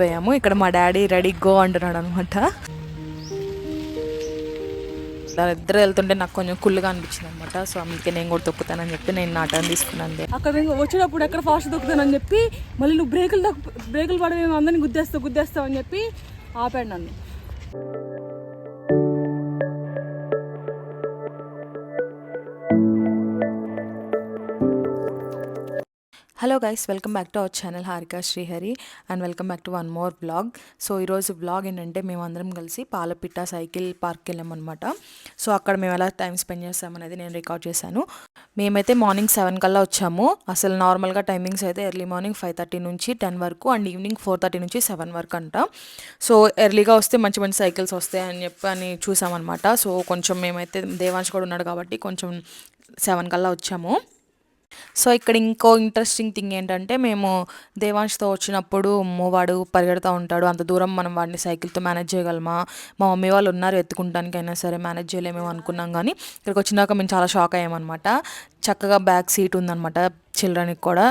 పోయాము. ఇక్కడ మా డాడీ రెడీ గో అంటున్నాడు అనమాట. ఇద్దరు వెళ్తుంటే నాకు కొంచెం కుళ్ళుగా అనిపించింది అనమాట. సో అందుకే నేను కూడా తొక్కుతానని చెప్పి నేను నా టర్న్ తీసుకున్నాను. అక్కడ వచ్చేటప్పుడు ఎక్కడ ఫాస్ట్ తొక్కుతానని చెప్పి మళ్ళీ నువ్వు బ్రేకులు పడవేమో అందరినీ గుద్దేస్తావు అని చెప్పి ఆపాడు నన్ను. Hello guys, welcome back to our channel Harika Srihari and welcome back to one more blog. So ఈరోజు బ్లాగ్ ఏంటంటే మేము అందరం కలిసి పాలపిట్ట సైకిల్ పార్క్కి వెళ్ళామన్నమాట. సో అక్కడ మేము ఎలా టైం స్పెండ్ చేస్తామనేది నేను రికార్డ్ చేశాను. మేమైతే మార్నింగ్ 7 కల్లా వచ్చాము. అసలు నార్మల్గా టైమింగ్స్ అయితే ఎర్లీ మార్నింగ్ 5:30 నుంచి 10 వరకు అండ్ ఈవినింగ్ 4:30 నుంచి 7 వరకు అంట. సో ఎర్లీగా వస్తే మంచి మంచి సైకిల్స్ వస్తాయని చెప్పి చూసామన్నమాట. సో కొంచెం మేమైతే దేవాంశ్ కూడా ఉన్నాడు కాబట్టి కొంచెం 7 కల్లా వచ్చాము. సో ఇక్కడ ఇంకో ఇంట్రెస్టింగ్ థింగ్ ఏంటంటే మేము దేవాంష్తో వచ్చినప్పుడు వాడు పరిగెడుతూ ఉంటాడు. అంత దూరం మనం వాడిని సైకిల్తో మేనేజ్ చేయగలమా, మా మమ్మీ వాళ్ళు ఉన్నారు ఎత్తుకుంటానికి అయినా సరే మేనేజ్ చేయలేమేమో అనుకున్నాం. కానీ ఇక్కడికి వచ్చినాక మేము చాలా షాక్ అయ్యామన్నమాట. చక్కగా బ్యాక్ సీట్ ఉందన్నమాట చిల్డ్రన్కి కూడా.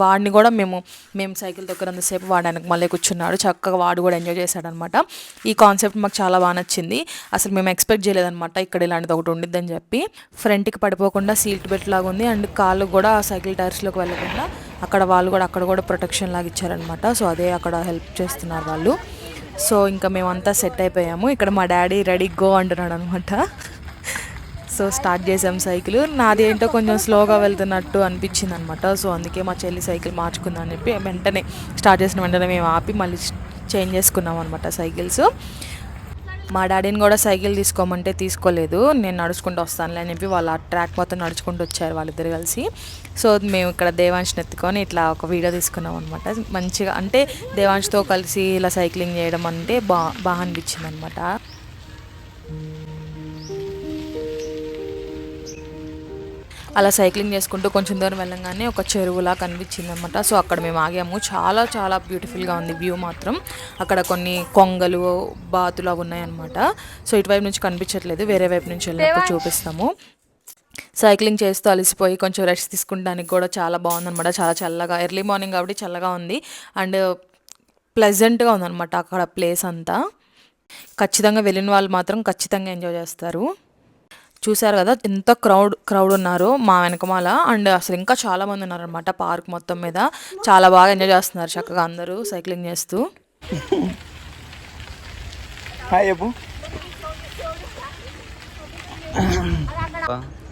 వాడిని కూడా మేము సైకిల్ తొక్కరంతసేపు వాడు వెనక మళ్ళీ కూర్చున్నాడు. చక్కగా వాడు కూడా ఎంజాయ్ చేశాడనమాట. ఈ కాన్సెప్ట్ మాకు చాలా బాగా నచ్చింది. అసలు మేము ఎక్స్పెక్ట్ చేయలేదన్నమాట ఇక్కడ ఇలాంటిది ఒకటి ఉండిద్దని చెప్పి. ఫ్రంట్కి పడిపోకుండా సీట్ బెల్ట్ లాగా ఉంది అండ్ కాళ్ళు కూడా సైకిల్ టైర్స్లోకి వెళ్ళకుండా అక్కడ కూడా ప్రొటెక్షన్ లాగా ఇచ్చారనమాట. సో అదే అక్కడ హెల్ప్ చేస్తున్నారు వాళ్ళు. సో ఇంకా మేమంతా సెట్ అయిపోయాము. ఇక్కడ మా డాడీ రెడీ గో అంటున్నాడు అనమాట. సో స్టార్ట్ చేసాం సైకిల్. నాది ఏంటో కొంచెం స్లోగా వెళ్తున్నట్టు అనిపించింది అనమాట. సో అందుకే మా చెల్లి సైకిల్ మార్చుకుందని చెప్పి వెంటనే స్టార్ట్ చేసిన వెంటనే మేము ఆపి మళ్ళీ చేంజ్ చేసుకున్నాం అనమాట సైకిల్స్. మా డాడీని కూడా సైకిల్ తీసుకోమంటే తీసుకోలేదు. నేను నడుచుకుంటూ వస్తానులే అని చెప్పి వాళ్ళు ఆ ట్రాక్ మొత్తం నడుచుకుంటూ వచ్చారు వాళ్ళిద్దరు కలిసి. సో మేము ఇక్కడ దేవాంష్ని ఎత్తుకొని ఇట్లా ఒక వీడియో తీసుకున్నాం అనమాట. మంచిగా అంటే దేవాంష్తో కలిసి ఇలా సైక్లింగ్ చేయడం అంటే బాగా అనిపించింది అనమాట. అలా సైక్లింగ్ చేసుకుంటూ కొంచెం దూరం వెళ్ళంగానే ఒక చెరువులా కనిపించింది అనమాట. సో అక్కడ మేము ఆగాము. చాలా చాలా బ్యూటిఫుల్గా ఉంది వ్యూ మాత్రం. అక్కడ కొన్ని కొంగలు బాతులు అవి ఉన్నాయన్నమాట. సో ఇటువైపు నుంచి కనిపించట్లేదు, వేరే వైపు నుంచి వెళ్ళినప్పుడు చూపిస్తాము. సైక్లింగ్ చేస్తూ అలసిపోయి కొంచెం రెస్ట్ తీసుకుంటానికి కూడా చాలా బాగుందన్నమాట. చాలా చల్లగా, ఎర్లీ మార్నింగ్ కాబట్టి చల్లగా ఉంది అండ్ ప్లెజెంట్గా ఉందన్నమాట అక్కడ ప్లేస్ అంతా. ఖచ్చితంగా వెళ్ళిన వాళ్ళు మాత్రం ఖచ్చితంగా ఎంజాయ్ చేస్తారు. చూసారు కదా ఎంత క్రౌడ్ ఉన్నారు మా వెనకమాల. అండ్ అసలు ఇంకా చాలా మంది ఉన్నారనమాట పార్క్ మొత్తం మీద. చాలా బాగా ఎంజాయ్ చేస్తున్నారు చక్కగా అందరూ సైక్లింగ్ చేస్తూ.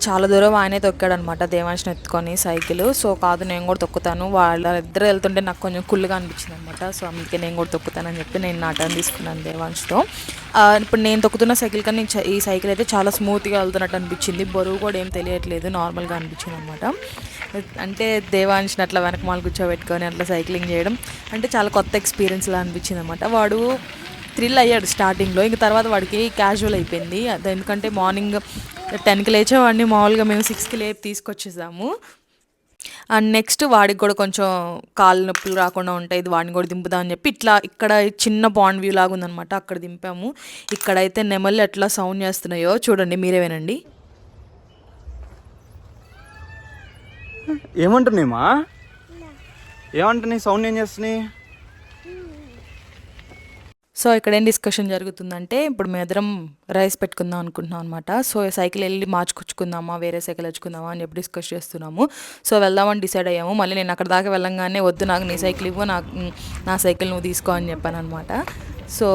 చాలా దూరం ఆయనే తొక్కాడనమాట దేవాంష్ని ఎత్తుకొని సైకిల్. సో కాదు నేను కూడా తొక్కుతాను, వాళ్ళిద్దరు వెళ్తుంటే నాకు కొంచెం కుళ్ళుగా అనిపించింది అనమాట. సో అందుకే నేను కూడా తొక్కుతానని చెప్పి నేను నా టర్న్ తీసుకున్నాను దేవాంష్తో. ఇప్పుడు నేను తొక్కుతున్న సైకిల్ కానీ ఈ సైకిల్ అయితే చాలా స్మూత్గా వెళ్తున్నట్టు అనిపించింది. బరువు కూడా ఏం తెలియట్లేదు, నార్మల్గా అనిపించింది అనమాట. అంటే దేవాంష్ని అట్లా వెనకమాల కూర్చోబెట్టుకొని అట్లా సైక్లింగ్ చేయడం అంటే చాలా కొత్త ఎక్స్పీరియన్స్లా అనిపించింది అనమాట. వాడు థ్రిల్ అయ్యాడు స్టార్టింగ్లో, ఇంక తర్వాత వాడికి క్యాజువల్ అయిపోయింది. ఎందుకంటే మార్నింగ్ 10కి లేచేవాడిని, మామూలుగా మేము 6కి లేపి తీసుకొచ్చేసాము. అండ్ నెక్స్ట్ వాడికి కూడా కొంచెం కాళ్ళు నొప్పులు రాకుండా ఉంటాయి, ఇది వాడిని కూడా దింపుదామని చెప్పి ఇక్కడ చిన్న పాండ్ వ్యూ లాగా ఉందనమాట, అక్కడ దింపాము. ఇక్కడైతే నెమళ్ళు ఎట్లా సౌండ్ చేస్తున్నాయో చూడండి, మీరే వినండి. ఏమంటున్నాయి సౌండ్ ఏం చేస్తున్నాయి? సో ఇక్కడ ఏం డిస్కషన్ జరుగుతుందంటే ఇప్పుడు మేము ఎదురం రైస్ పెట్టుకుందాం అనుకుంటున్నాం అనమాట. సో సైకిల్ వెళ్ళి మార్చుకొచ్చుకుందామా, వేరే సైకిల్ వచ్చుకుందామా అని చెప్పి డిస్కస్ చేస్తున్నాము. సో వెళ్దామని డిసైడ్ అయ్యాము. మళ్ళీ నేను అక్కడ దాకా వెళ్ళంగానే వద్దు నాకు నీ సైకిల్ ఇవ్వు, నా సైకిల్ నువ్వు తీసుకో అని చెప్పాను అనమాట. సో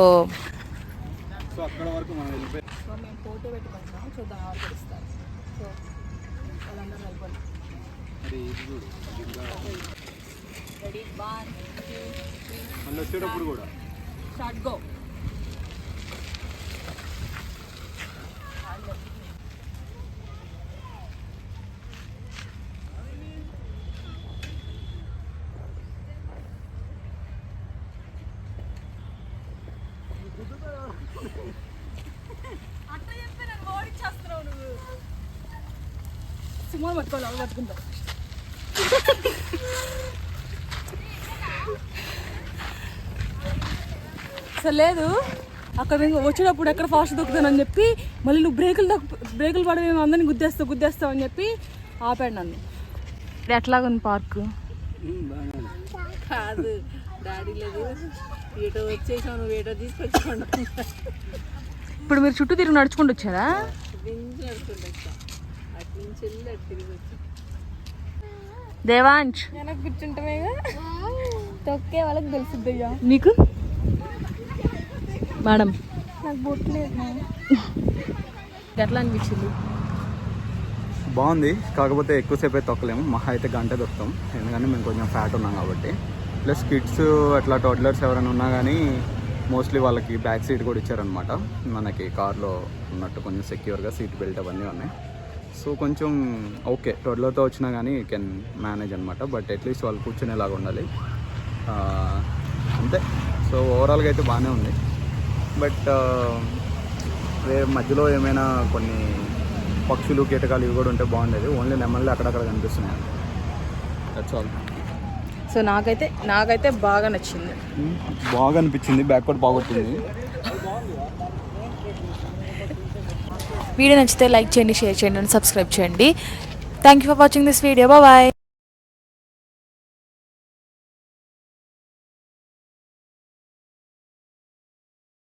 వచ్చేటప్పుడు కూడా go. అట్లా చెప్పి నన్ను ఓడించేస్తున్నావు నువ్వు. సుమా పట్టుకోవాలి, అవి పట్టుకుంటా. అసలు లేదు అక్కడ వచ్చేటప్పుడు ఎక్కడ ఫాస్ట్ దొక్కుతానని చెప్పి మళ్ళీ నువ్వు బ్రేకులు పడవేమో అందరినీ గుద్దేస్తావు అని చెప్పి ఆపాడు నన్ను. ఎట్లాగుంది పార్కు? కాదు డాడీ లేదు ఏటో వచ్చేసావు నువ్వు ఏటో తీసుకొచ్చుకోండి ఇప్పుడు మీరు చుట్టూ తిరిగి నడుచుకుంటూ వచ్చారా? నుంచి నడుచుకుంటూ వచ్చా అటు నుంచి వెళ్ళి అటు తిరిగి వచ్చా. దేవాంశ్ వెనక కూర్చుంటామేగా తొక్కే వాళ్ళకి తెలుసుద్దయ్యా. నీకు మేడం నాకు బొట్టలేదు. ఎట్లా అనిపించింది? బాగుంది, కాకపోతే ఎక్కువసేపు అయితే తొక్కలేము, మహా అయితే గంట దొక్కుతాం, ఎందుకంటే మేము కొంచెం ఫ్యాట్ ఉన్నాం కాబట్టి. ప్లస్ కిడ్స్ అట్లా టోడ్లర్స్ ఎవరైనా ఉన్నా కానీ మోస్ట్లీ వాళ్ళకి బ్యాక్ సీట్ కూడా ఇచ్చారనమాట. మనకి కార్లో ఉన్నట్టు కొంచెం సెక్యూర్గా సీట్ బెల్ట్ అవన్నీ ఉన్నాయి. సో కొంచెం ఓకే, టోడ్లర్తో వచ్చినా కానీ కెన్ మేనేజ్ అనమాట. బట్ అట్లీస్ట్ వాళ్ళు కూర్చునేలాగా ఉండాలి అంతే. సో ఓవరాల్గా అయితే బాగానే ఉంది. బట్ మధ్యలో ఏమైనా కొన్ని పక్షులు కీటకాలు ఇవి కూడా ఉంటే బాగుండేది. ఓన్లీ నెమ్మల్ని అక్కడక్కడ కనిపిస్తున్నాయి. That's all. సో నాకైతే బాగా నచ్చింది. బాగా అనిపించింది, బ్యాక్ కూడా బాగుంటుంది. వీడియో నచ్చితే లైక్ చేయండి, షేర్ చేయండి అండ్ సబ్స్క్రైబ్ చేయండి. Thank you for watching this video. Bye.